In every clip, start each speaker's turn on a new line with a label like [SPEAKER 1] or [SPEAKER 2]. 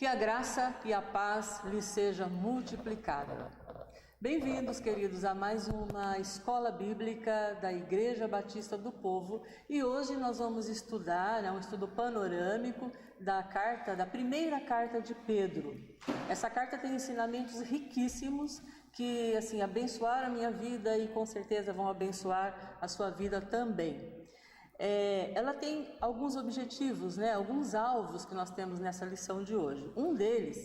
[SPEAKER 1] Que a graça e a paz lhe seja multiplicada. Bem-vindos, queridos, a mais uma escola bíblica da Igreja Batista do Povo. E hoje nós vamos estudar, um estudo panorâmico da primeira carta de Pedro. Essa carta tem ensinamentos riquíssimos que, abençoaram a minha vida e com certeza vão abençoar a sua vida também. Ela tem alguns objetivos, alguns alvos que nós temos nessa lição de hoje. Um deles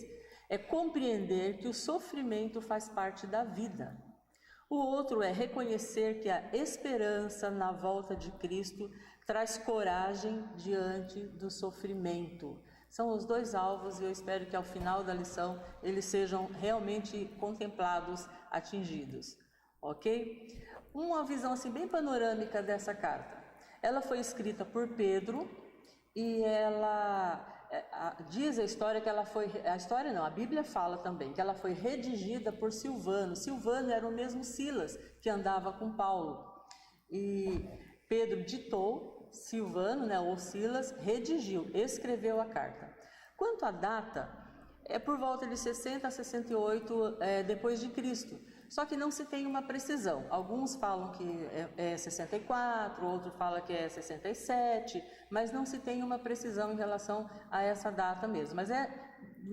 [SPEAKER 1] é compreender que o sofrimento faz parte da vida. O outro é reconhecer que a esperança na volta de Cristo traz coragem diante do sofrimento. São os dois alvos e eu espero que ao final da lição eles sejam realmente contemplados, atingidos. Ok? Uma visão bem panorâmica dessa carta. Ela foi escrita por Pedro e diz a história que a Bíblia fala também que ela foi redigida por Silvano. Silvano era o mesmo Silas que andava com Paulo. E Pedro ditou, Silvano, ou Silas, redigiu, escreveu a carta. Quanto à data, é por volta de 60 a 68 depois de Cristo. Só que não se tem uma precisão. Alguns falam que é 64, outros falam que é 67, mas não se tem uma precisão em relação a essa data mesmo. Mas é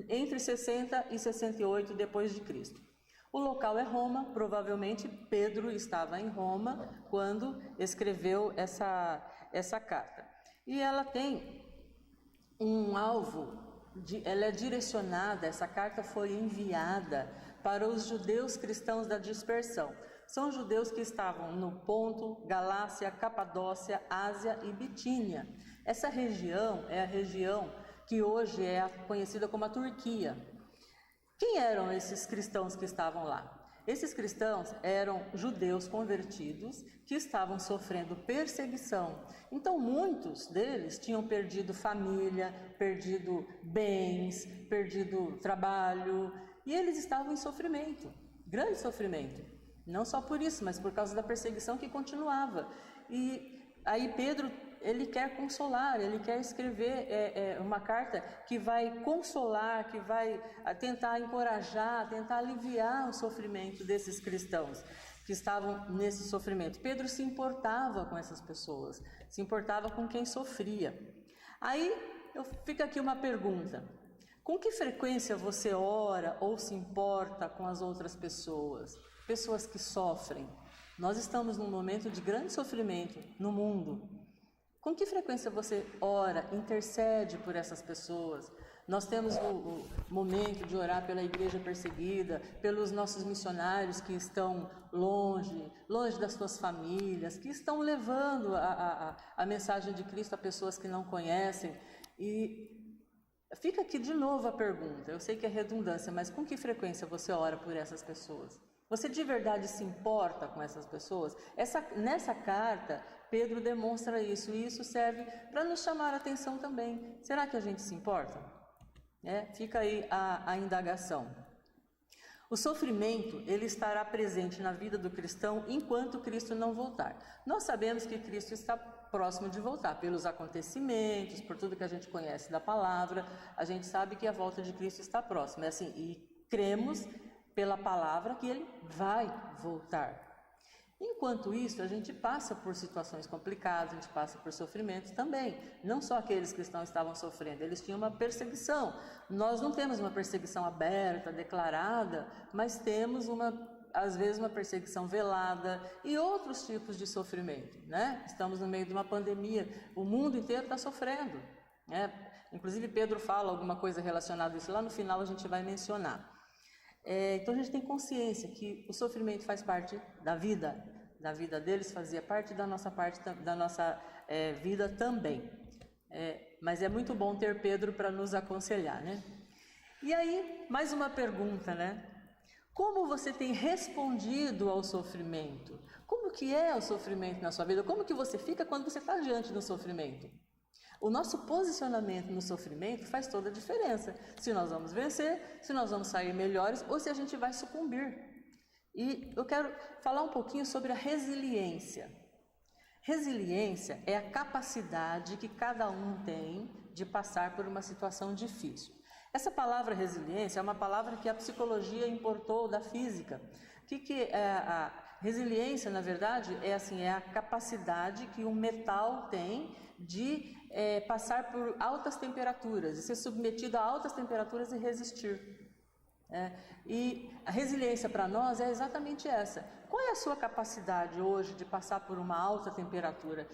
[SPEAKER 1] entre 60 e 68 depois de Cristo. O local é Roma, provavelmente Pedro estava em Roma quando escreveu essa carta. E ela tem um alvo, ela é direcionada, essa carta foi enviada para os judeus cristãos da dispersão. São judeus que estavam no Ponto, Galácia, Capadócia, Ásia e Bitínia. Essa região é a região que hoje é conhecida como a Turquia. Quem eram esses cristãos que estavam lá? Esses cristãos eram judeus convertidos que estavam sofrendo perseguição. Então muitos deles tinham perdido família, perdido bens, perdido trabalho, e eles estavam em sofrimento, grande sofrimento. Não só por isso, mas por causa da perseguição que continuava. E aí Pedro, ele quer consolar, ele quer escrever uma carta que vai consolar, que vai tentar encorajar, tentar aliviar o sofrimento desses cristãos que estavam nesse sofrimento. Pedro se importava com essas pessoas, se importava com quem sofria. Aí fica aqui uma pergunta: com que frequência você ora ou se importa com as outras pessoas? Pessoas que sofrem. Nós estamos num momento de grande sofrimento no mundo. Com que frequência você ora, intercede por essas pessoas? Nós temos o momento de orar pela igreja perseguida, pelos nossos missionários que estão longe das suas famílias, que estão levando a mensagem de Cristo a pessoas que não conhecem. E fica aqui de novo a pergunta, eu sei que é redundância, mas com que frequência você ora por essas pessoas? Você de verdade se importa com essas pessoas? Nessa carta, Pedro demonstra isso, e isso serve para nos chamar a atenção também. Será que a gente se importa? Fica aí a indagação. O sofrimento, ele estará presente na vida do cristão enquanto Cristo não voltar. Nós sabemos que Cristo está próximo de voltar, pelos acontecimentos, por tudo que a gente conhece da palavra, a gente sabe que a volta de Cristo está próxima, e cremos pela palavra que ele vai voltar. Enquanto isso, a gente passa por situações complicadas, a gente passa por sofrimentos também. Não só aqueles cristãos estavam sofrendo, eles tinham uma perseguição. Nós não temos uma perseguição aberta, declarada, mas temos às vezes uma perseguição velada e outros tipos de sofrimento, Estamos no meio de uma pandemia, o mundo inteiro está sofrendo, Inclusive Pedro fala alguma coisa relacionada a isso, lá no final a gente vai mencionar. Então a gente tem consciência que o sofrimento faz parte da vida deles, fazia parte da nossa vida também. Mas é muito bom ter Pedro para nos aconselhar, E aí, mais uma pergunta, Como você tem respondido ao sofrimento? Como que é o sofrimento na sua vida? Como que você fica quando você está diante do sofrimento? O nosso posicionamento no sofrimento faz toda a diferença. Se nós vamos vencer, se nós vamos sair melhores ou se a gente vai sucumbir. E eu quero falar um pouquinho sobre a resiliência. Resiliência é a capacidade que cada um tem de passar por uma situação difícil. Essa palavra resiliência é uma palavra que a psicologia importou da física. O que é a resiliência, na verdade, é a capacidade que um metal tem de passar por altas temperaturas, de ser submetido a altas temperaturas e resistir. E a resiliência para nós é exatamente essa. Qual é a sua capacidade hoje de passar por uma alta temperatura,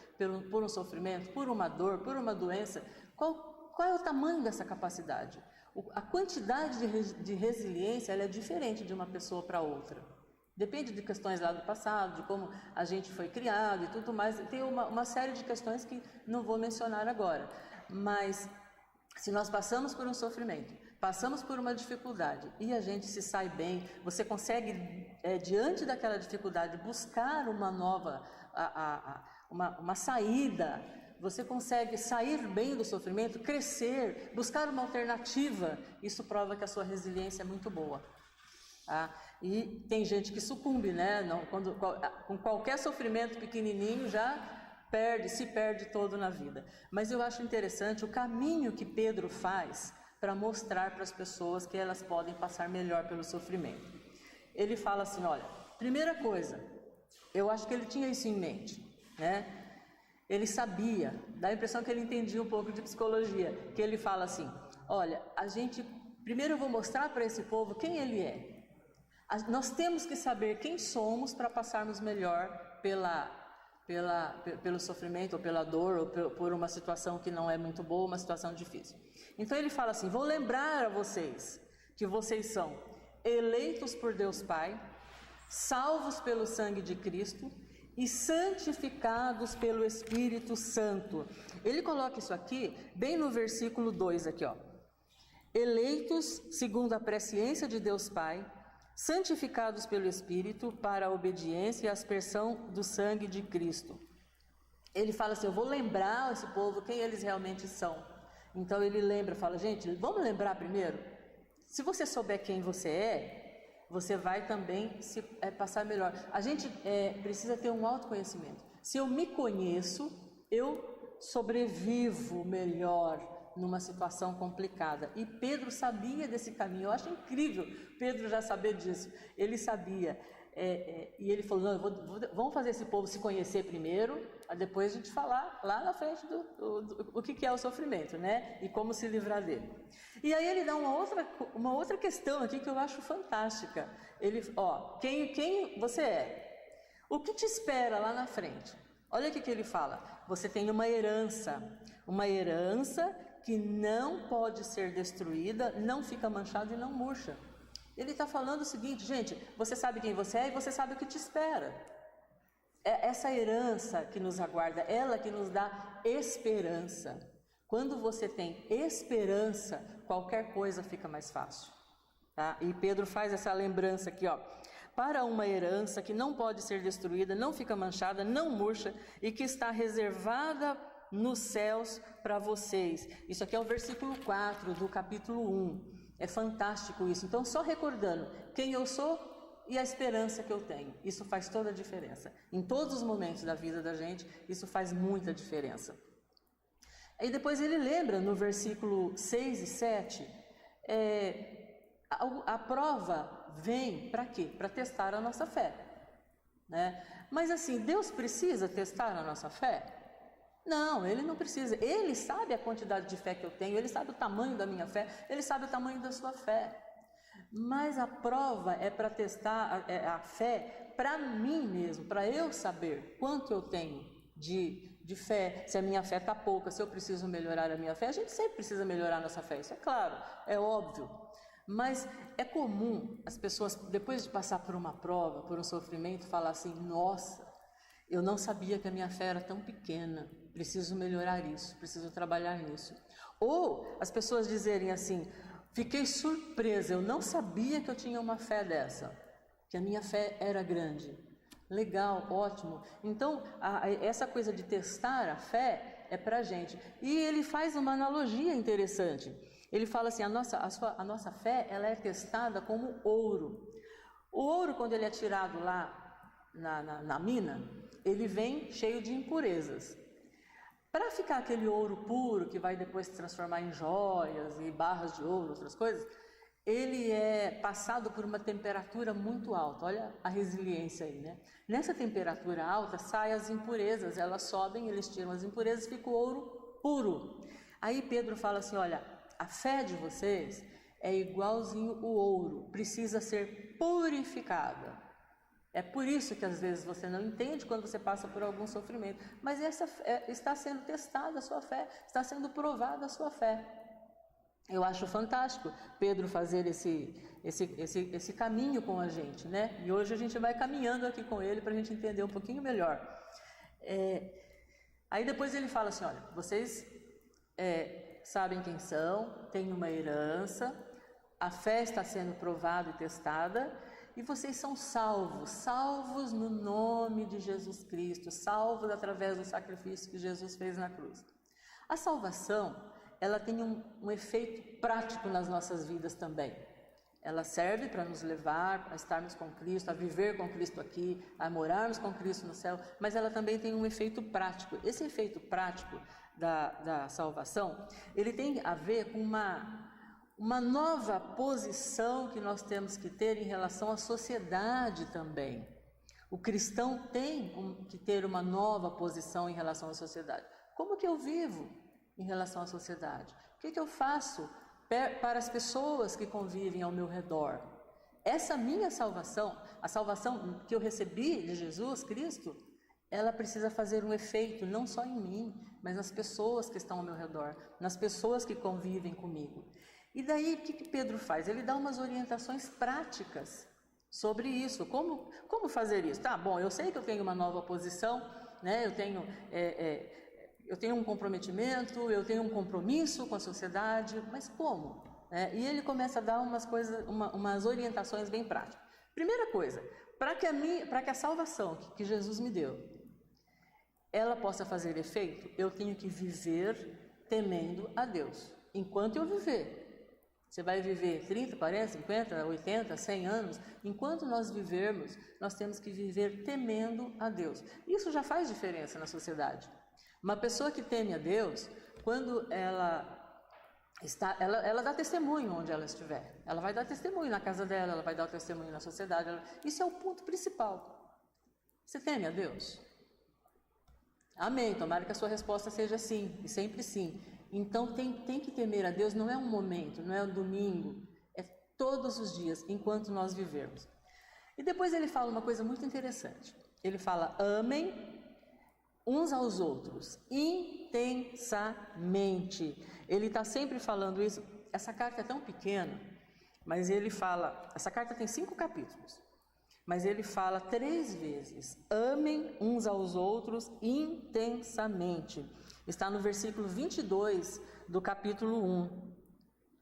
[SPEAKER 1] por um sofrimento, por uma dor, por uma doença? Qual é o tamanho dessa capacidade? A quantidade de resiliência ela é diferente de uma pessoa para outra. Depende de questões lá do passado, de como a gente foi criado e tudo mais. Tem uma série de questões que não vou mencionar agora. Mas se nós passamos por um sofrimento, passamos por uma dificuldade e a gente se sai bem, você consegue, diante daquela dificuldade, buscar uma nova, uma saída, você consegue sair bem do sofrimento, crescer, buscar uma alternativa, isso prova que a sua resiliência é muito boa. Tá? E tem gente que sucumbe, né? Com qualquer sofrimento pequenininho já se perde todo na vida. Mas eu acho interessante o caminho que Pedro faz para mostrar para as pessoas que elas podem passar melhor pelo sofrimento. Ele fala assim, olha, primeira coisa, eu acho que ele tinha isso em mente, né? Ele sabia, dá a impressão que ele entendia um pouco de psicologia, que ele fala assim, olha, primeiro eu vou mostrar para esse povo quem ele é. Nós temos que saber quem somos para passarmos melhor pelo sofrimento, ou pela dor, ou por uma situação que não é muito boa, uma situação difícil. Então ele fala assim, vou lembrar a vocês que vocês são eleitos por Deus Pai, salvos pelo sangue de Cristo e santificados pelo Espírito Santo. Ele coloca isso aqui, bem no versículo 2 aqui, ó. Eleitos segundo a presciência de Deus Pai, santificados pelo Espírito para a obediência e a aspersão do sangue de Cristo. Ele fala assim, eu vou lembrar esse povo quem eles realmente são. Então ele lembra, fala, gente, vamos lembrar primeiro? Se você souber quem você é, você vai também passar melhor. A gente precisa ter um autoconhecimento. Se eu me conheço, eu sobrevivo melhor numa situação complicada. E Pedro sabia desse caminho. Eu acho incrível Pedro já saber disso. Ele sabia. E ele falou, não, vamos fazer esse povo se conhecer primeiro, depois a gente falar lá na frente o que é o sofrimento, né? E como se livrar dele. E aí ele dá uma outra questão aqui que eu acho fantástica. Ele, quem você é? O que te espera lá na frente? Olha o que ele fala. Você tem uma herança que não pode ser destruída, não fica manchada e não murcha. Ele está falando o seguinte, gente, você sabe quem você é e você sabe o que te espera. É essa herança que nos aguarda, ela que nos dá esperança. Quando você tem esperança, qualquer coisa fica mais fácil. Tá? E Pedro faz essa lembrança aqui, ó. Para uma herança que não pode ser destruída, não fica manchada, não murcha e que está reservada nos céus para vocês. Isso aqui é o versículo 4 do capítulo 1. É fantástico isso. Então, só recordando quem eu sou e a esperança que eu tenho. Isso faz toda a diferença. Em todos os momentos da vida da gente, isso faz muita diferença. E depois ele lembra no versículo 6 e 7, a prova vem para quê? Para testar a nossa fé. Né? Mas assim, Deus precisa testar a nossa fé? Não, Ele não precisa. Ele sabe a quantidade de fé que eu tenho, Ele sabe o tamanho da minha fé, Ele sabe o tamanho da sua fé. Mas a prova é para testar a fé para mim mesmo, para eu saber quanto eu tenho de fé, se a minha fé está pouca, se eu preciso melhorar a minha fé. A gente sempre precisa melhorar a nossa fé, isso é claro, é óbvio. Mas é comum as pessoas, depois de passar por uma prova, por um sofrimento, falar assim, nossa, eu não sabia que a minha fé era tão pequena, preciso melhorar isso, preciso trabalhar nisso. Ou as pessoas dizerem assim, fiquei surpresa, eu não sabia que eu tinha uma fé dessa, que a minha fé era grande. Legal, ótimo. Então, essa coisa de testar a fé é pra gente. E ele faz uma analogia interessante. Ele fala assim, a nossa fé, ela é testada como ouro. O ouro, quando ele é tirado lá na mina, ele vem cheio de impurezas. Para ficar aquele ouro puro que vai depois se transformar em joias e barras de ouro, outras coisas, ele é passado por uma temperatura muito alta. Olha a resiliência aí, né? Nessa temperatura alta saem as impurezas, elas sobem, eles tiram as impurezas e fica o ouro puro. Aí Pedro fala assim, olha, a fé de vocês é igualzinho o ouro, precisa ser purificada. É por isso que às vezes você não entende quando você passa por algum sofrimento, mas está sendo testada a sua fé, está sendo provada a sua fé. Eu acho fantástico Pedro fazer esse caminho com a gente, né? E hoje a gente vai caminhando aqui com ele para a gente entender um pouquinho melhor. Aí depois ele fala assim, olha, vocês sabem quem são, têm uma herança, a fé está sendo provada e testada, e vocês são salvos no nome de Jesus Cristo, salvos através do sacrifício que Jesus fez na cruz. A salvação, ela tem um efeito prático nas nossas vidas também. Ela serve para nos levar a estarmos com Cristo, a viver com Cristo aqui, a morarmos com Cristo no céu, mas ela também tem um efeito prático. Esse efeito prático da salvação, ele tem a ver com uma nova posição que nós temos que ter em relação à sociedade também. O cristão tem que ter uma nova posição em relação à sociedade. Como que eu vivo em relação à sociedade? O que eu faço para as pessoas que convivem ao meu redor? Essa minha salvação, a salvação que eu recebi de Jesus Cristo, ela precisa fazer um efeito não só em mim, mas nas pessoas que estão ao meu redor, nas pessoas que convivem comigo. E daí, o que Pedro faz? Ele dá umas orientações práticas sobre isso. Como fazer isso? Tá, bom, eu sei que eu tenho uma nova posição, né? Eu tenho um comprometimento, eu tenho um compromisso com a sociedade, mas como? E ele começa a dar umas orientações bem práticas. Primeira coisa, para que a salvação que Jesus me deu, ela possa fazer efeito, eu tenho que viver temendo a Deus. Enquanto eu viver, você vai viver 30, 40, 50, 80, 100 anos, enquanto nós vivermos, nós temos que viver temendo a Deus. Isso já faz diferença na sociedade. Uma pessoa que teme a Deus, quando ela dá testemunho onde ela estiver. Ela vai dar testemunho na casa dela, ela vai dar testemunho na sociedade. Isso é o ponto principal. Você teme a Deus? Amém. Tomara que a sua resposta seja sim, e sempre sim. Então tem que temer a Deus, não é um momento, não é um domingo, é todos os dias, enquanto nós vivermos. E depois ele fala uma coisa muito interessante. Ele fala, amem uns aos outros, intensamente. Ele está sempre falando isso. Essa carta é tão pequena, mas ele fala, essa carta tem 5 capítulos, mas ele fala 3 vezes, amem uns aos outros intensamente. Está no versículo 22 do capítulo 1.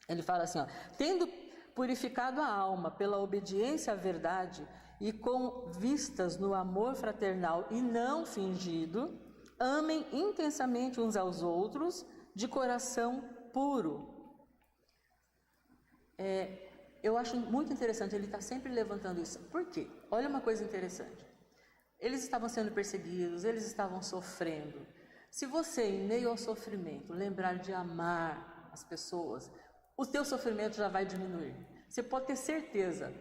[SPEAKER 1] Ele fala assim, tendo purificado a alma pela obediência à verdade e com vistas no amor fraternal e não fingido, amem intensamente uns aos outros de coração puro. Eu acho muito interessante, ele está sempre levantando isso. Por quê? Olha uma coisa interessante. Eles estavam sendo perseguidos, eles estavam sofrendo. Se você, em meio ao sofrimento, lembrar de amar as pessoas, o teu sofrimento já vai diminuir. Você pode ter certeza.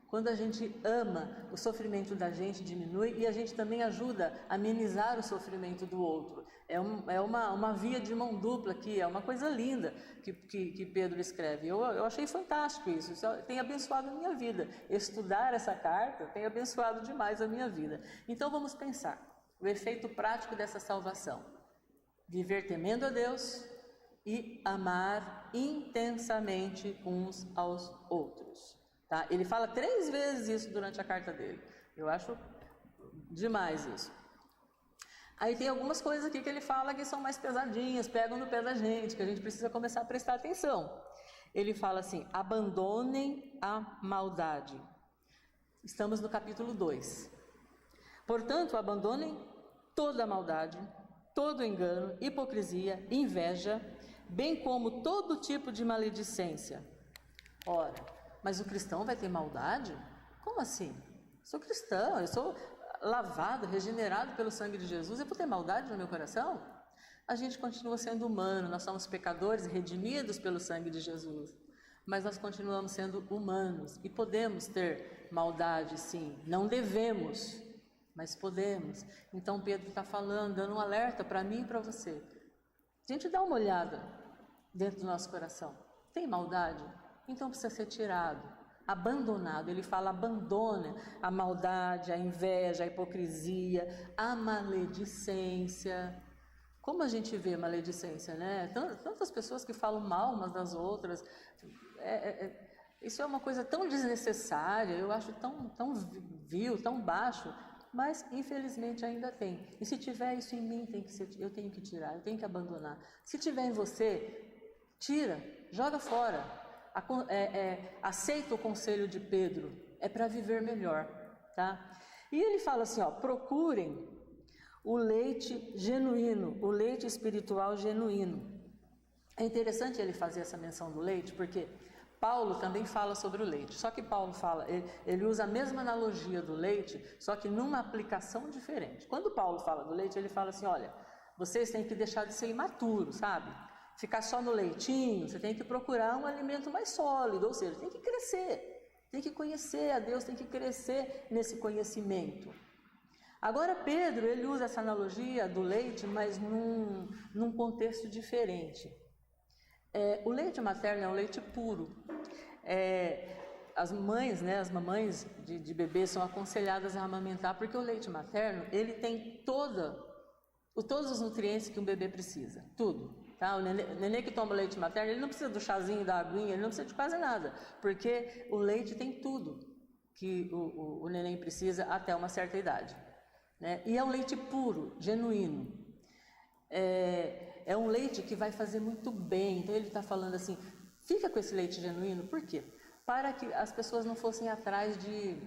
[SPEAKER 1] Quando a gente ama, o sofrimento da gente diminui e a gente também ajuda a amenizar o sofrimento do outro. É uma via de mão dupla aqui, é uma coisa linda que Pedro escreve. Eu achei fantástico isso tem abençoado a minha vida. Estudar essa carta tem abençoado demais a minha vida. Então vamos pensar. O efeito prático dessa salvação: viver temendo a Deus e amar intensamente uns aos outros. Tá? Ele fala 3 vezes isso durante a carta dele. Eu acho demais isso. Aí tem algumas coisas aqui que ele fala que são mais pesadinhas, pegam no pé da gente, que a gente precisa começar a prestar atenção. Ele fala assim, abandonem a maldade. Estamos no capítulo 2. Portanto, abandonem toda a maldade, todo engano, hipocrisia, inveja, bem como todo tipo de maledicência. Ora, mas o cristão vai ter maldade? Como assim? Sou cristão, eu sou lavado, regenerado pelo sangue de Jesus, eu vou ter maldade no meu coração? A gente continua sendo humano, nós somos pecadores redimidos pelo sangue de Jesus, mas nós continuamos sendo humanos e podemos ter maldade, sim. Não devemos, mas podemos. Então Pedro está falando, dando um alerta para mim e para você. A gente dá uma olhada dentro do nosso coração. Tem maldade? Então precisa ser tirado, abandonado. Ele fala, abandone a maldade, a inveja, a hipocrisia, a maledicência. Como a gente vê maledicência, né? Tantas pessoas que falam mal umas das outras. Isso é uma coisa tão desnecessária, eu acho tão vil, tão baixo, mas infelizmente ainda tem. E se tiver isso em mim, eu tenho que tirar, eu tenho que abandonar. Se tiver em você, tira, joga fora. Aceita o conselho de Pedro, é para viver melhor, tá? E ele fala assim, ó, procurem o leite genuíno, o leite espiritual genuíno. É interessante ele fazer essa menção do leite, porque Paulo também fala sobre o leite. Só que Paulo fala, ele usa a mesma analogia do leite, só que numa aplicação diferente. Quando Paulo fala do leite, ele fala assim, olha, vocês têm que deixar de ser imaturos, sabe? Ficar só no leitinho, você tem que procurar um alimento mais sólido, ou seja, tem que crescer, tem que conhecer a Deus, tem que crescer nesse conhecimento. Agora Pedro, ele usa essa analogia do leite, mas num contexto diferente. O leite materno é um leite puro. As mães, né, as mamães de bebê são aconselhadas a amamentar, porque o leite materno, ele tem todos os nutrientes que um bebê precisa, tudo. Tá? O nenê que toma leite materno, ele não precisa do chazinho, da aguinha, ele não precisa de quase nada, porque o leite tem tudo que o neném precisa até uma certa idade. Né? E é um leite puro, genuíno. É um leite que vai fazer muito bem. Então ele está falando assim, fica com esse leite genuíno, por quê? Para que as pessoas não fossem atrás de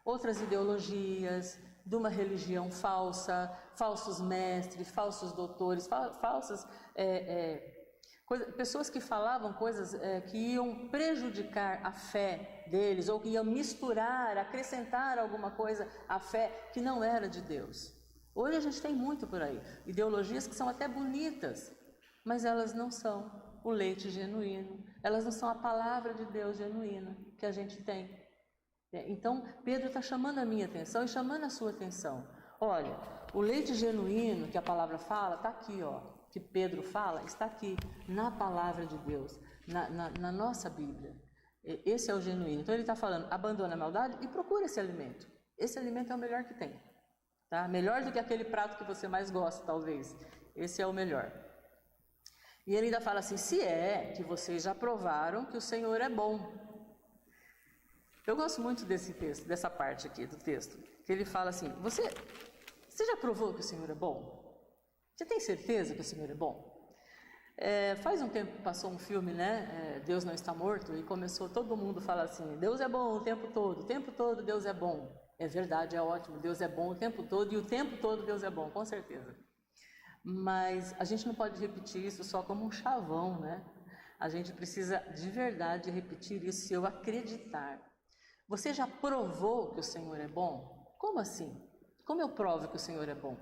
[SPEAKER 1] outras ideologias, de uma religião falsa, falsos mestres, falsos doutores, falsas pessoas que falavam coisas que iam prejudicar a fé deles, ou que iam misturar, acrescentar alguma coisa à fé que não era de Deus. Hoje a gente tem muito por aí, ideologias que são até bonitas, mas elas não são o leite genuíno, elas não são a palavra de Deus genuína que a gente tem. Então Pedro está chamando a minha atenção e chamando a sua atenção. Olha, o leite genuíno que a palavra fala está aqui, ó. Que Pedro fala, está aqui, na palavra de Deus, na nossa Bíblia. Esse é o genuíno. Então ele está falando, abandona a maldade e procura esse alimento. Esse alimento é o melhor que tem. Tá? Melhor do que aquele prato que você mais gosta, talvez. Esse é o melhor. E ele ainda fala assim, se é que vocês já provaram que o Senhor é bom. Eu gosto muito desse texto, dessa parte aqui do texto, que ele fala assim, você já provou que o Senhor é bom? Você tem certeza que o Senhor é bom? Faz um tempo que passou um filme, né? Deus Não Está Morto, e começou todo mundo a falar assim, Deus é bom o tempo todo Deus é bom. É verdade, é ótimo, Deus é bom o tempo todo, e o tempo todo Deus é bom, com certeza. Mas a gente não pode repetir isso só como um chavão, né? A gente precisa de verdade repetir isso se eu acreditar. Você já provou que o Senhor é bom? Como assim? Como eu provo que o Senhor é bom?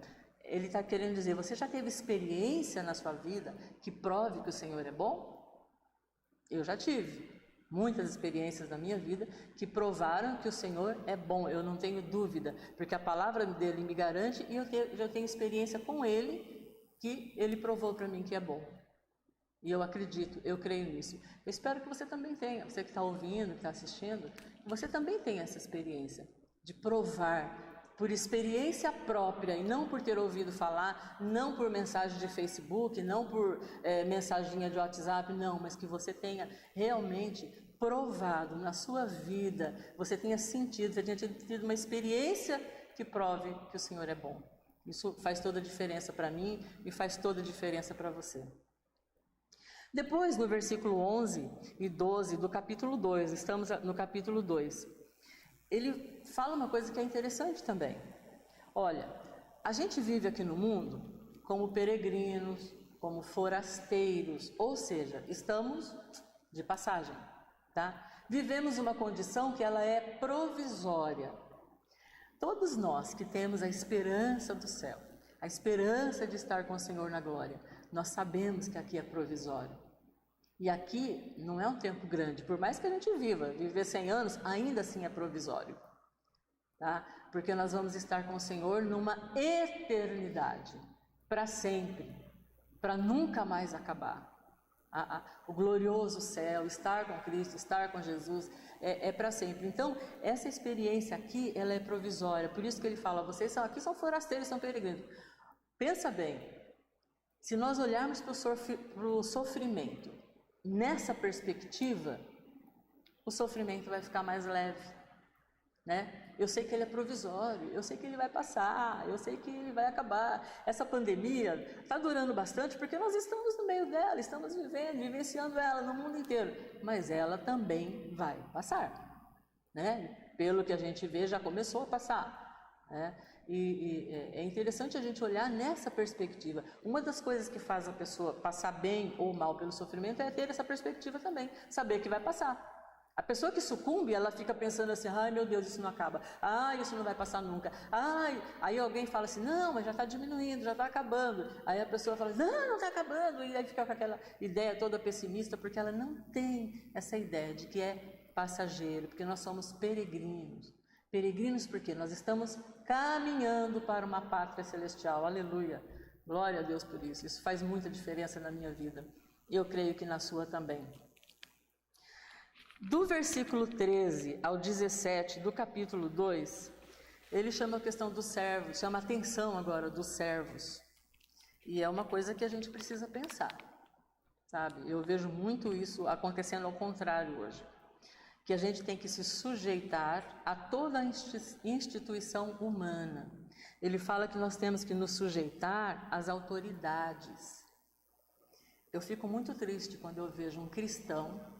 [SPEAKER 1] Ele está querendo dizer, você já teve experiência na sua vida que prove que o Senhor é bom? Eu já tive muitas experiências na minha vida que provaram que o Senhor é bom, eu não tenho dúvida, porque a palavra dele me garante e eu já tenho experiência com ele, que ele provou para mim que é bom. E eu acredito, eu creio nisso. Eu espero que você também tenha, você que está ouvindo, que está assistindo, você também tenha essa experiência de provar, por experiência própria e não por ter ouvido falar, não por mensagem de Facebook, não por mensaginha de WhatsApp, não, mas que você tenha realmente provado na sua vida, você tenha sentido, você tenha tido uma experiência que prove que o Senhor é bom. Isso faz toda a diferença para mim e faz toda a diferença para você. Depois, no versículo 11 e 12 do capítulo 2, estamos no capítulo 2, ele fala uma coisa que é interessante também. Olha, a gente vive aqui no mundo como peregrinos, como forasteiros, ou seja, estamos de passagem, tá? Vivemos uma condição que ela é provisória. Todos nós que temos a esperança do céu, a esperança de estar com o Senhor na glória, nós sabemos que aqui é provisório. E aqui não é um tempo grande, por mais que a gente viver 100 anos, ainda assim é provisório. Tá? Porque nós vamos estar com o Senhor numa eternidade, para sempre, para nunca mais acabar. O glorioso céu, estar com Cristo, estar com Jesus, é para sempre. Então, essa experiência aqui, ela é provisória. Por isso que ele fala, vocês aqui são forasteiros, são peregrinos. Pensa bem, se nós olharmos para o sofrimento, nessa perspectiva, o sofrimento vai ficar mais leve. Né? Eu sei que ele é provisório, eu sei que ele vai passar, eu sei que ele vai acabar. Essa pandemia está durando bastante porque nós estamos no meio dela, estamos vivenciando ela no mundo inteiro, mas ela também vai passar, né? Pelo que a gente vê, já começou a passar, né? E é interessante a gente olhar nessa perspectiva. Uma das coisas que faz a pessoa passar bem ou mal pelo sofrimento é ter essa perspectiva também, saber que vai passar. A pessoa que sucumbe, ela fica pensando assim, ai meu Deus, isso não acaba, ai isso não vai passar nunca, ai, aí alguém fala assim, não, mas já está diminuindo, já está acabando, aí a pessoa fala, não está acabando, e aí fica com aquela ideia toda pessimista, porque ela não tem essa ideia de que é passageiro, porque nós somos peregrinos. Peregrinos porque nós estamos caminhando para uma pátria celestial, aleluia, glória a Deus por isso, isso faz muita diferença na minha vida, e eu creio que na sua também. Do versículo 13 ao 17 do capítulo 2, ele chama a questão dos servos, chama a atenção agora dos servos. E é uma coisa que a gente precisa pensar, sabe? Eu vejo muito isso acontecendo ao contrário hoje. Que a gente tem que se sujeitar a toda a instituição humana. Ele fala que nós temos que nos sujeitar às autoridades. Eu fico muito triste quando eu vejo um cristão,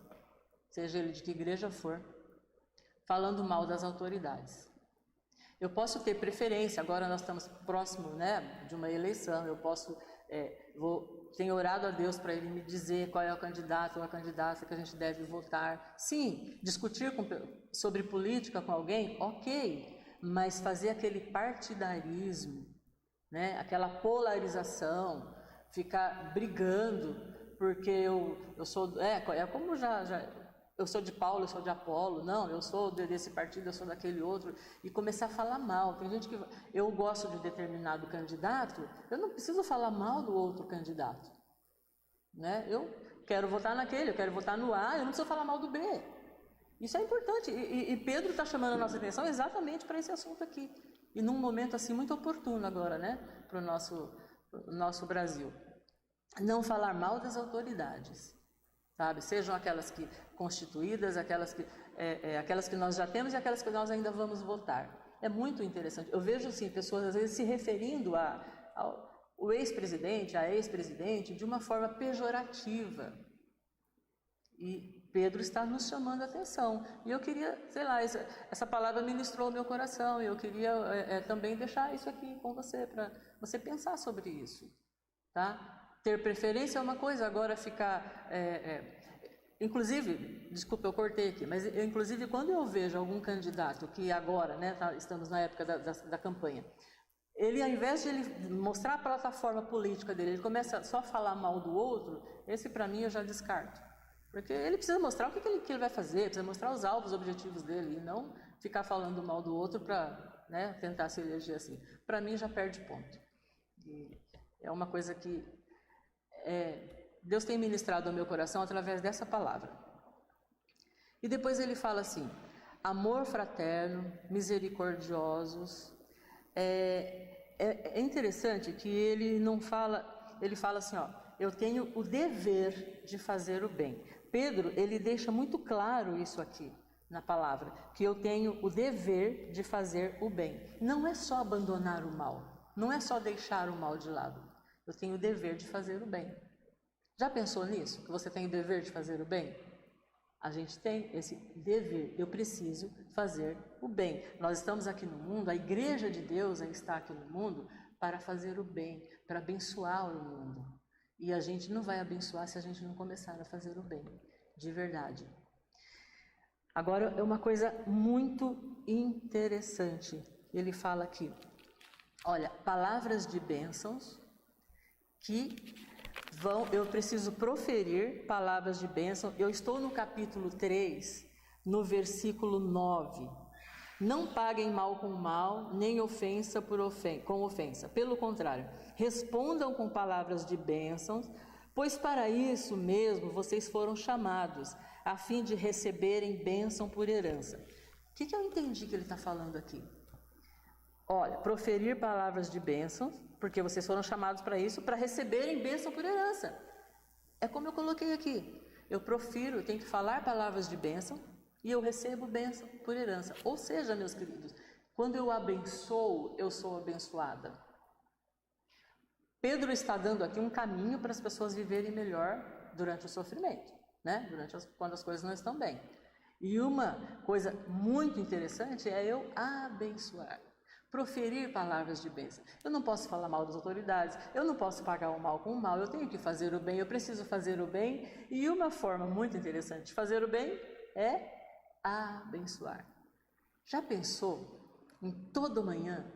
[SPEAKER 1] seja ele de que igreja for, falando mal das autoridades. Eu posso ter preferência, agora nós estamos próximo, né, de uma eleição, eu posso, tenho orado a Deus para Ele me dizer qual é o candidato ou a candidata que a gente deve votar. Sim, discutir sobre política com alguém, ok, mas fazer aquele partidarismo, né, aquela polarização, ficar brigando, porque eu sou, como eu sou de Paulo, eu sou de Apolo, não, eu sou desse partido, eu sou daquele outro, e começar a falar mal. Tem gente que, eu gosto de determinado candidato, eu não preciso falar mal do outro candidato, né? Eu quero votar naquele, eu quero votar no A, eu não preciso falar mal do B. Isso é importante, e Pedro está chamando a nossa atenção exatamente para esse assunto aqui, e num momento assim muito oportuno agora, né, para o nosso Brasil. Não falar mal das autoridades. Sabe? Sejam aquelas que constituídas, aquelas que nós já temos e aquelas que nós ainda vamos votar. É muito interessante. Eu vejo assim, pessoas às vezes se referindo ao ex-presidente, a ex-presidente, de uma forma pejorativa. E Pedro está nos chamando a atenção. E eu queria, sei lá, essa palavra ministrou o meu coração. E eu queria também deixar isso aqui com você, para você pensar sobre isso. Tá? Ter preferência é uma coisa, agora ficar... Inclusive, desculpa, eu cortei aqui, mas inclusive quando eu vejo algum candidato que agora, né, estamos na época da campanha, ele, ao invés de ele mostrar a plataforma política dele, ele começa só a falar mal do outro, esse para mim eu já descarto. Porque ele precisa mostrar o que ele vai fazer, precisa mostrar os alvos, os objetivos dele, e não ficar falando mal do outro para, né, tentar se eleger assim. Para mim já perde ponto. E é uma coisa que... Deus tem ministrado ao meu coração através dessa palavra. E depois ele fala assim, amor fraterno, misericordiosos. É interessante que ele não fala, ele fala assim, ó, eu tenho o dever de fazer o bem. Pedro, ele deixa muito claro isso aqui na palavra, que eu tenho o dever de fazer o bem. Não é só abandonar o mal, não é só deixar o mal de lado. Eu tenho o dever de fazer o bem. Já pensou nisso? Que você tem o dever de fazer o bem? A gente tem esse dever. Eu preciso fazer o bem. Nós estamos aqui no mundo, a igreja de Deus está aqui no mundo para fazer o bem, para abençoar o mundo. E a gente não vai abençoar se a gente não começar a fazer o bem, de verdade. Agora, é uma coisa muito interessante. Ele fala aqui, olha, palavras de bênçãos que eu preciso proferir palavras de bênção. Eu estou no capítulo 3, no versículo 9. Não paguem mal com mal, nem ofensa com ofensa. Pelo contrário, respondam com palavras de bênçãos, pois para isso mesmo vocês foram chamados, a fim de receberem bênção por herança. O que eu entendi que ele está falando aqui? Olha, proferir palavras de bênção, porque vocês foram chamados para isso, para receberem bênção por herança. É como eu coloquei aqui. Eu tenho que falar palavras de bênção e eu recebo bênção por herança. Ou seja, meus queridos, quando eu abençoo, eu sou abençoada. Pedro está dando aqui um caminho para as pessoas viverem melhor durante o sofrimento, né? Quando as coisas não estão bem. E uma coisa muito interessante é eu abençoar. Proferir palavras de bênção. Eu não posso falar mal das autoridades, eu não posso pagar o mal com o mal, eu tenho que fazer o bem, eu preciso fazer o bem. E uma forma muito interessante de fazer o bem é abençoar. Já pensou em toda manhã,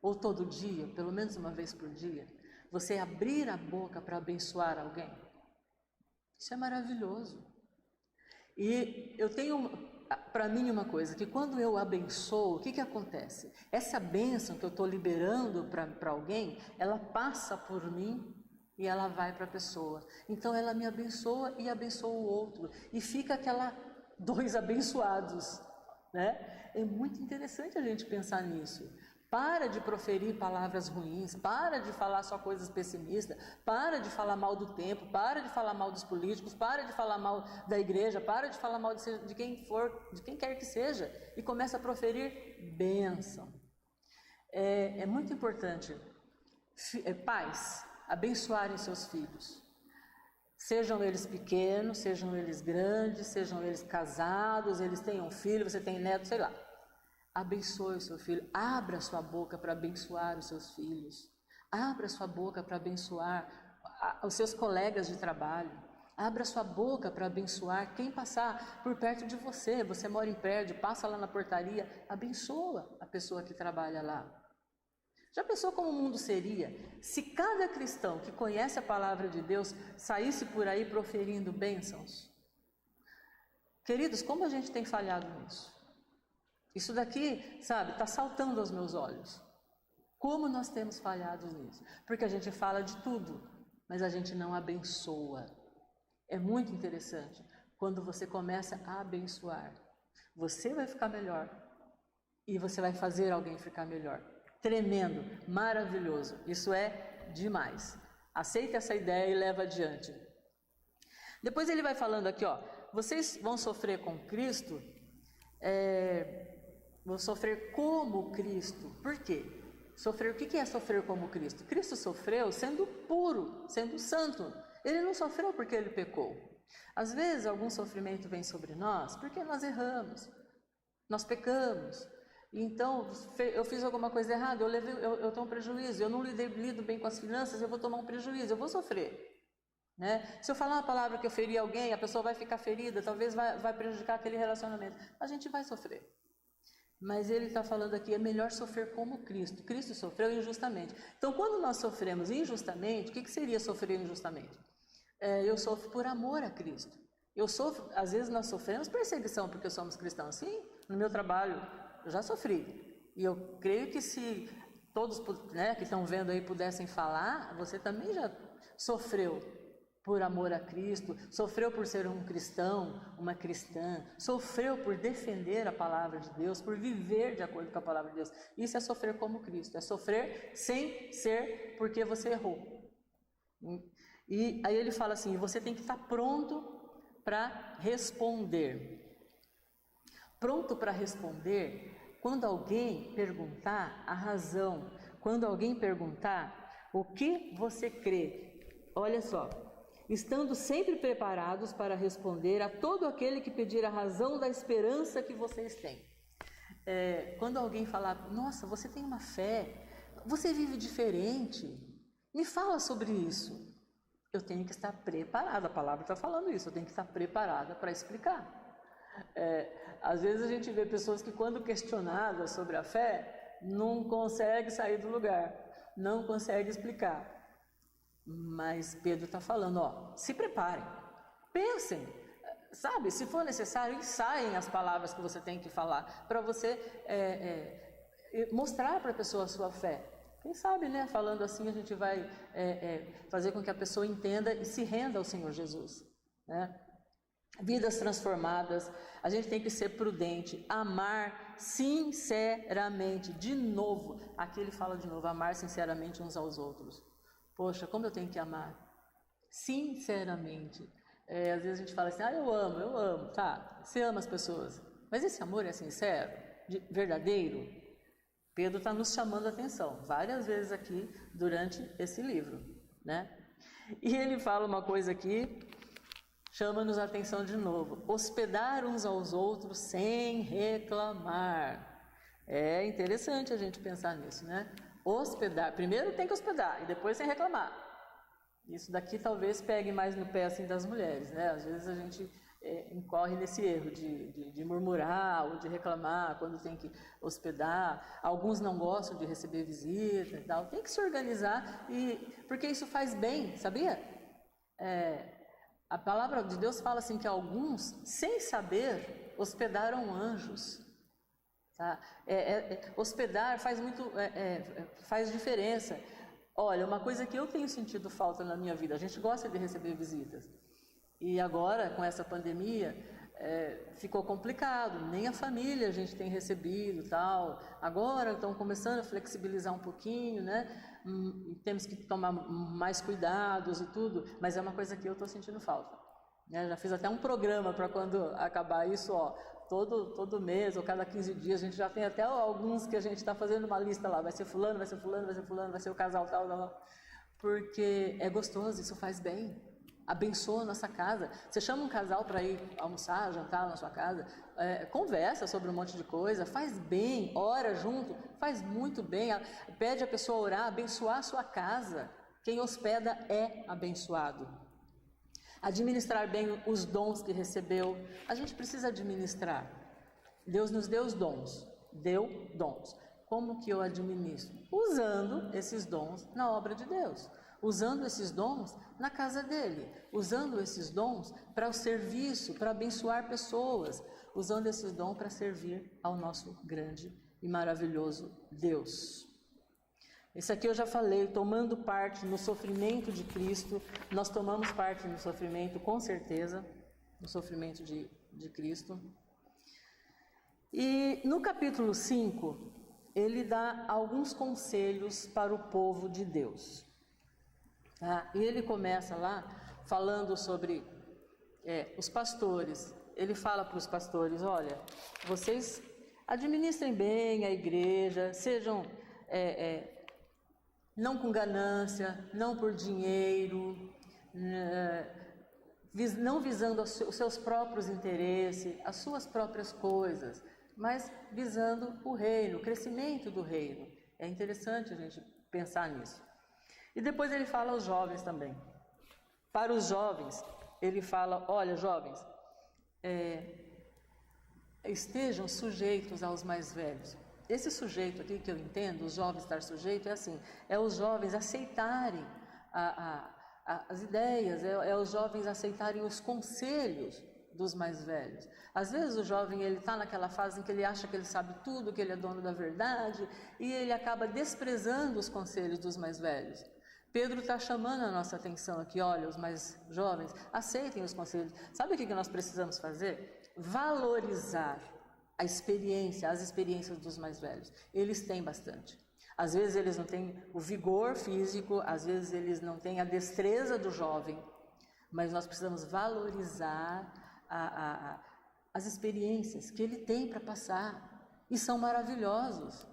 [SPEAKER 1] ou todo dia, pelo menos uma vez por dia, você abrir a boca para abençoar alguém? Isso é maravilhoso. E eu tenho para mim uma coisa, que quando eu abençoo, o que acontece? Essa bênção que eu estou liberando para alguém, ela passa por mim e ela vai para a pessoa. Então ela me abençoa e abençoa o outro. E fica dois abençoados, né? É muito interessante a gente pensar nisso. Para de proferir palavras ruins, para de falar só coisas pessimistas, para de falar mal do tempo, para de falar mal dos políticos, para de falar mal da igreja, para de falar mal de quem for, de quem quer que seja, e começa a proferir bênção. É muito importante, pais, abençoarem seus filhos. Sejam eles pequenos, sejam eles grandes, sejam eles casados, eles tenham filho, você tem neto, sei lá. Abençoe o seu filho, abra sua boca para abençoar os seus filhos, abra sua boca para abençoar os seus colegas de trabalho, abra sua boca para abençoar quem passar por perto de você. Você mora em prédio, passa lá na portaria, abençoa a pessoa que trabalha lá. Já pensou como o mundo seria se cada cristão que conhece a palavra de Deus saísse por aí proferindo bênçãos? Queridos, como a gente tem falhado nisso? Isso daqui, sabe, está saltando aos meus olhos. Como nós temos falhado nisso? Porque a gente fala de tudo, mas a gente não abençoa. É muito interessante. Quando você começa a abençoar, você vai ficar melhor e você vai fazer alguém ficar melhor. Tremendo, maravilhoso. Isso é demais. Aceita essa ideia e leva adiante. Depois ele vai falando aqui, ó, vocês vão sofrer com Cristo, vão sofrer como Cristo. Por quê? O que é sofrer como Cristo? Cristo sofreu sendo puro, sendo santo. Ele não sofreu porque ele pecou. Às vezes algum sofrimento vem sobre nós porque nós erramos, nós pecamos. Então, eu fiz alguma coisa errada, eu tenho um prejuízo, eu não lido bem com as finanças, eu vou tomar um prejuízo, eu vou sofrer. Né? Se eu falar uma palavra que eu feri alguém, a pessoa vai ficar ferida, talvez vai prejudicar aquele relacionamento. A gente vai sofrer. Mas ele está falando aqui, é melhor sofrer como Cristo. Cristo sofreu injustamente. Então, quando nós sofremos injustamente, o que seria sofrer injustamente? Eu sofro por amor a Cristo. Às vezes nós sofremos perseguição porque somos cristãos. Sim, no meu trabalho eu já sofri. E eu creio que se todos, né, que estão vendo aí pudessem falar, você também já sofreu por amor a Cristo, sofreu por ser um cristão, uma cristã, sofreu por defender a palavra de Deus, por viver de acordo com a palavra de Deus. Isso é sofrer como Cristo, é sofrer sem ser porque você errou. E aí ele fala assim, você tem que estar pronto para responder. Pronto para responder quando alguém perguntar a razão, quando alguém perguntar o que você crê. Olha só, estando sempre preparados para responder a todo aquele que pedir a razão da esperança que vocês têm. Quando alguém falar, nossa, você tem uma fé, você vive diferente, me fala sobre isso. Eu tenho que estar preparada, a palavra está falando isso, eu tenho que estar preparada para explicar. Às vezes a gente vê pessoas que quando questionadas sobre a fé, não conseguem sair do lugar, não conseguem explicar. Mas Pedro está falando, ó, se preparem, pensem, sabe, se for necessário, ensaiem as palavras que você tem que falar, para você mostrar para a pessoa a sua fé. Quem sabe, né, falando assim, a gente vai fazer com que a pessoa entenda e se renda ao Senhor Jesus, né? Vidas transformadas, a gente tem que ser prudente, amar sinceramente, de novo, aqui ele fala de novo, amar sinceramente uns aos outros. Poxa, como eu tenho que amar? Sinceramente. Às vezes a gente fala assim, eu amo, tá, você ama as pessoas, mas esse amor é sincero, verdadeiro? Pedro está nos chamando a atenção, várias vezes aqui durante esse livro, né? E ele fala uma coisa aqui, chama-nos a atenção de novo, hospedar uns aos outros sem reclamar. É interessante a gente pensar nisso, né? Hospedar, primeiro tem que hospedar e depois sem reclamar. Isso daqui talvez pegue mais no pé assim das mulheres, né? Às vezes a gente incorre nesse erro de murmurar ou de reclamar quando tem que hospedar. Alguns não gostam de receber visita e tal. Tem que se organizar, porque isso faz bem, sabia? A palavra de Deus fala assim que alguns, sem saber, hospedaram anjos. Tá? Hospedar faz diferença. Olha, uma coisa que eu tenho sentido falta na minha vida, a gente gosta de receber visitas. E agora, com essa pandemia, ficou complicado, nem a família a gente tem recebido, tal. Agora estão começando a flexibilizar um pouquinho, né? Temos que tomar mais cuidados e tudo, mas é uma coisa que eu estou sentindo falta. Já fiz até um programa para quando acabar isso, ó, todo mês ou cada 15 dias, a gente já tem até alguns que a gente está fazendo uma lista lá, vai ser fulano, vai ser fulano, vai ser fulano, vai ser o casal tal, tal, porque é gostoso, isso faz bem. Abençoa a nossa casa. Você chama um casal para ir almoçar, jantar na sua casa, conversa sobre um monte de coisa, faz bem, ora junto, faz muito bem, pede a pessoa a orar, abençoar a sua casa. Quem hospeda é abençoado. Administrar bem os dons que recebeu, a gente precisa administrar. Deus nos deu os dons, deu dons. Como que eu administro? Usando esses dons na obra de Deus. Usando esses dons na casa dele, usando esses dons para o serviço, para abençoar pessoas, usando esses dons para servir ao nosso grande e maravilhoso Deus. Esse aqui eu já falei, tomando parte no sofrimento de Cristo, nós tomamos parte no sofrimento, com certeza, no sofrimento de Cristo. E no capítulo 5, ele dá alguns conselhos para o povo de Deus. E ele começa lá falando sobre os pastores. Ele fala para os pastores, olha, vocês administrem bem a igreja, sejam não com ganância, não por dinheiro, não visando os seus próprios interesses, as suas próprias coisas, mas visando o reino, o crescimento do reino. É interessante a gente pensar nisso. E depois ele fala aos jovens também. Para os jovens, ele fala, olha jovens, estejam sujeitos aos mais velhos. Esse sujeito aqui que eu entendo, os jovens estar sujeito, é assim, é os jovens aceitarem as ideias, é os jovens aceitarem os conselhos dos mais velhos. Às vezes o jovem ele está naquela fase em que ele acha que ele sabe tudo, que ele é dono da verdade, e ele acaba desprezando os conselhos dos mais velhos. Pedro está chamando a nossa atenção aqui, olha, os mais jovens, aceitem os conselhos. Sabe o que nós precisamos fazer? Valorizar a experiência, as experiências dos mais velhos. Eles têm bastante. Às vezes eles não têm o vigor físico, às vezes eles não têm a destreza do jovem, mas nós precisamos valorizar as experiências que ele tem para passar, e são maravilhosos.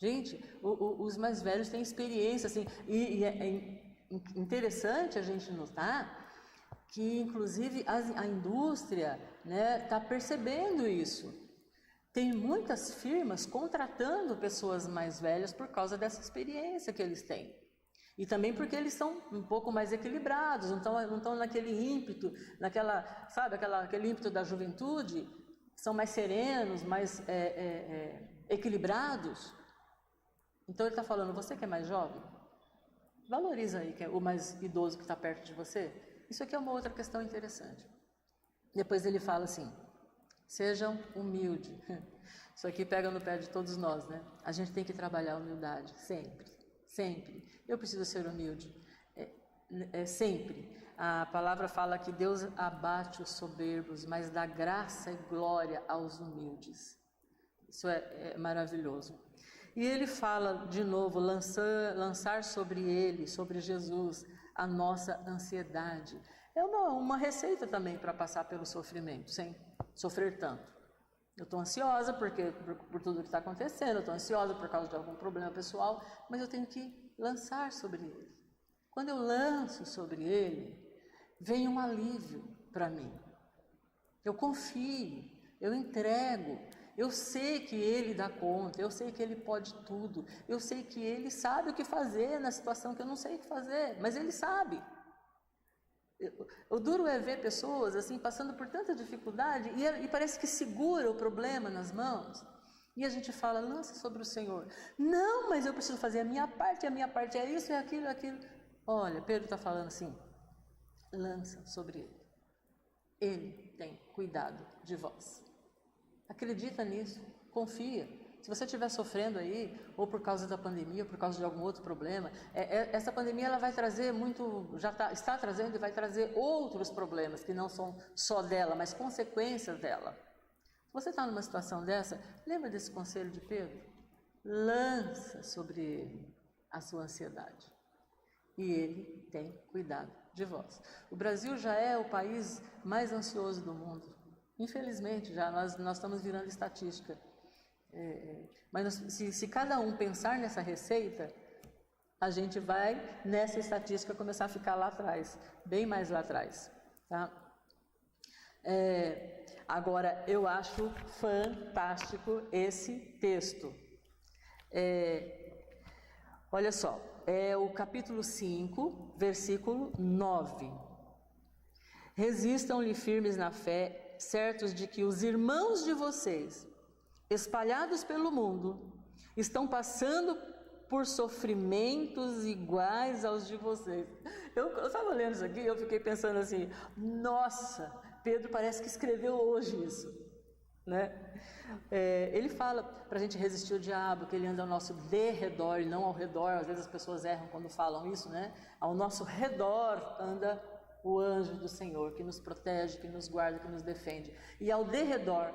[SPEAKER 1] Gente, os mais velhos têm experiência, assim, e é interessante a gente notar que, inclusive, a indústria está percebendo isso. Tem muitas firmas contratando pessoas mais velhas por causa dessa experiência que eles têm. E também porque eles são um pouco mais equilibrados, não estão naquele ímpeto, aquele ímpeto da juventude, são mais serenos, mais equilibrados. Então ele está falando, você que é mais jovem, Valoriza aí, que é o mais idoso que está perto de você. Isso aqui é uma outra questão interessante. Depois ele fala assim, sejam humildes. Isso aqui pega no pé de todos nós, né? A gente tem que trabalhar a humildade, sempre, sempre. Eu preciso ser humilde, sempre. A palavra fala que Deus abate os soberbos, mas dá graça e glória aos humildes. Isso é maravilhoso. E ele fala de novo, lançar sobre ele, sobre Jesus, a nossa ansiedade. É uma receita também para passar pelo sofrimento, sem sofrer tanto. Eu estou ansiosa por tudo que está acontecendo, eu estou ansiosa por causa de algum problema pessoal, mas eu tenho que lançar sobre ele. Quando eu lanço sobre ele, vem um alívio para mim. Eu confio, eu entrego, eu sei que ele dá conta, eu sei que ele pode tudo, eu sei que ele sabe o que fazer na situação que eu não sei o que fazer, mas ele sabe. O duro é ver pessoas assim passando por tanta dificuldade e parece que segura o problema nas mãos. E a gente fala, lança sobre o Senhor. Não, mas eu preciso fazer a minha parte é isso, é aquilo, é aquilo. Olha, Pedro está falando assim, lança sobre ele. Ele tem cuidado de vós. Acredita nisso, confia. Se você estiver sofrendo aí, ou por causa da pandemia, ou por causa de algum outro problema, essa pandemia ela vai trazer está trazendo e vai trazer outros problemas que não são só dela, mas consequências dela. Se você está numa situação dessa, lembra desse conselho de Pedro? Lança sobre ele a sua ansiedade. E ele tem cuidado de vós. O Brasil já é o país mais ansioso do mundo. Infelizmente, já nós estamos virando estatística. Mas se cada um pensar nessa receita, a gente vai, nessa estatística, começar a ficar lá atrás, bem mais lá atrás. Tá? Agora, eu acho fantástico esse texto. Olha só, é o capítulo 5, versículo 9. Resistam-lhe firmes na fé, certos de que os irmãos de vocês, espalhados pelo mundo, estão passando por sofrimentos iguais aos de vocês. Eu estava lendo isso aqui e eu fiquei pensando assim, nossa, Pedro parece que escreveu hoje isso, né? Ele fala para a gente resistir ao diabo, que ele anda ao nosso derredor e não ao redor. Às vezes as pessoas erram quando falam isso, né? Ao nosso redor anda o anjo do Senhor, que nos protege, que nos guarda, que nos defende. E ao derredor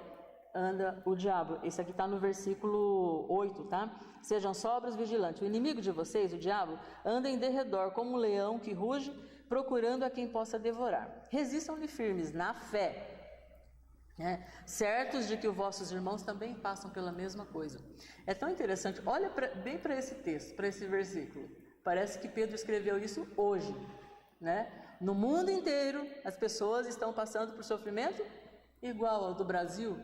[SPEAKER 1] anda o diabo. Esse aqui está no versículo 8, tá? Sejam sóbrios, vigilantes. O inimigo de vocês, o diabo, anda em derredor como um leão que ruge, procurando a quem possa devorar. Resistam-lhe firmes na fé, certos de que os vossos irmãos também passam pela mesma coisa. É tão interessante, olha bem para esse texto, para esse versículo. Parece que Pedro escreveu isso hoje, né? No mundo inteiro, as pessoas estão passando por sofrimento igual ao do Brasil,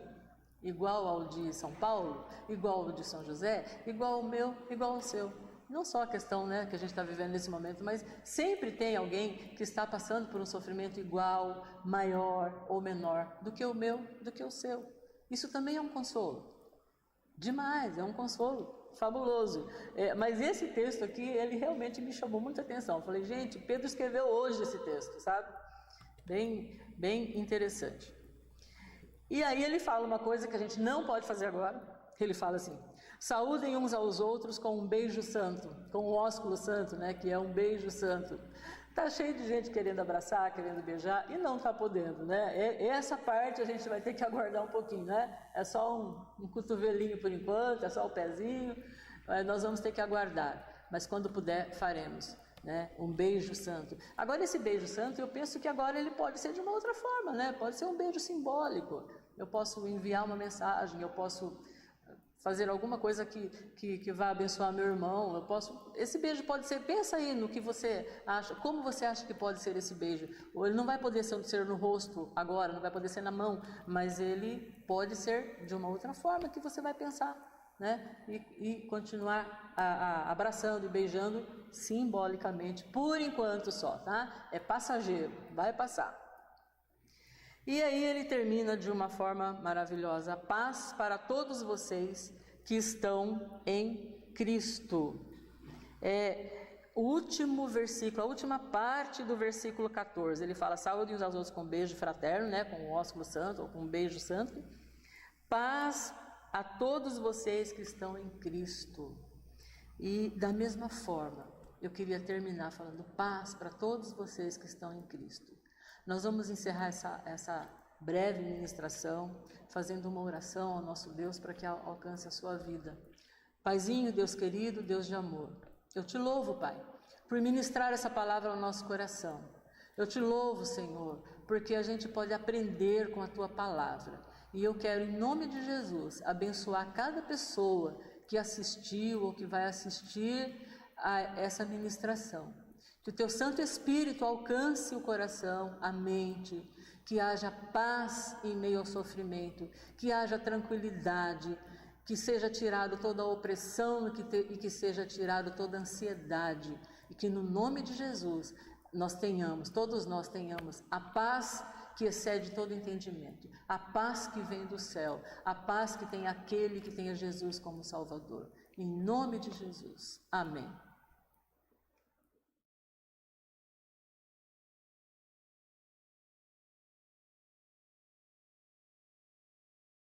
[SPEAKER 1] igual ao de São Paulo, igual ao de São José, igual ao meu, igual ao seu. Não só a questão, né, que a gente está vivendo nesse momento, mas sempre tem alguém que está passando por um sofrimento igual, maior ou menor do que o meu, do que o seu. Isso também é um consolo. Demais, é um consolo fabuloso. Mas esse texto aqui, ele realmente me chamou muita atenção. Eu falei, gente, Pedro escreveu hoje esse texto, sabe? Bem interessante. E aí ele fala uma coisa que a gente não pode fazer agora. Ele fala assim, saúdem uns aos outros com um beijo santo, com um ósculo santo, né, que é um beijo santo. Tá cheio de gente querendo abraçar, querendo beijar e não está podendo, né? Essa parte a gente vai ter que aguardar um pouquinho, né? É só um cotovelinho por enquanto, é só o pezinho, nós vamos ter que aguardar. Mas quando puder, faremos, né? Um beijo santo. Agora esse beijo santo, eu penso que agora ele pode ser de uma outra forma, né? Pode ser um beijo simbólico. Eu posso enviar uma mensagem, eu posso fazer alguma coisa que vá abençoar meu irmão, esse beijo pode ser, pensa aí no que você acha, como você acha que pode ser esse beijo, ou ele não vai poder ser no rosto agora, não vai poder ser na mão, mas ele pode ser de uma outra forma que você vai pensar, né, e continuar abraçando e beijando simbolicamente, por enquanto só, tá, é passageiro, vai passar. E aí ele termina de uma forma maravilhosa, paz para todos vocês que estão em Cristo. o último versículo, a última parte do versículo 14, ele fala: saúde uns aos outros com um beijo fraterno, né, com um ósculo santo, ou com um beijo santo. Paz a todos vocês que estão em Cristo. E da mesma forma, eu queria terminar falando paz para todos vocês que estão em Cristo. Nós vamos encerrar essa breve ministração fazendo uma oração ao nosso Deus para que alcance a sua vida. Paizinho, Deus querido, Deus de amor, eu te louvo, Pai, por ministrar essa palavra ao nosso coração. Eu te louvo, Senhor, porque a gente pode aprender com a Tua palavra. E eu quero, em nome de Jesus, abençoar cada pessoa que assistiu ou que vai assistir a essa ministração. Que o Teu Santo Espírito alcance o coração, a mente, que haja paz em meio ao sofrimento, que haja tranquilidade, que seja tirado toda a opressão e que seja tirado toda a ansiedade. E que no nome de Jesus todos nós tenhamos a paz que excede todo entendimento, a paz que vem do céu, a paz que tem aquele que tem a Jesus como Salvador. Em nome de Jesus. Amém.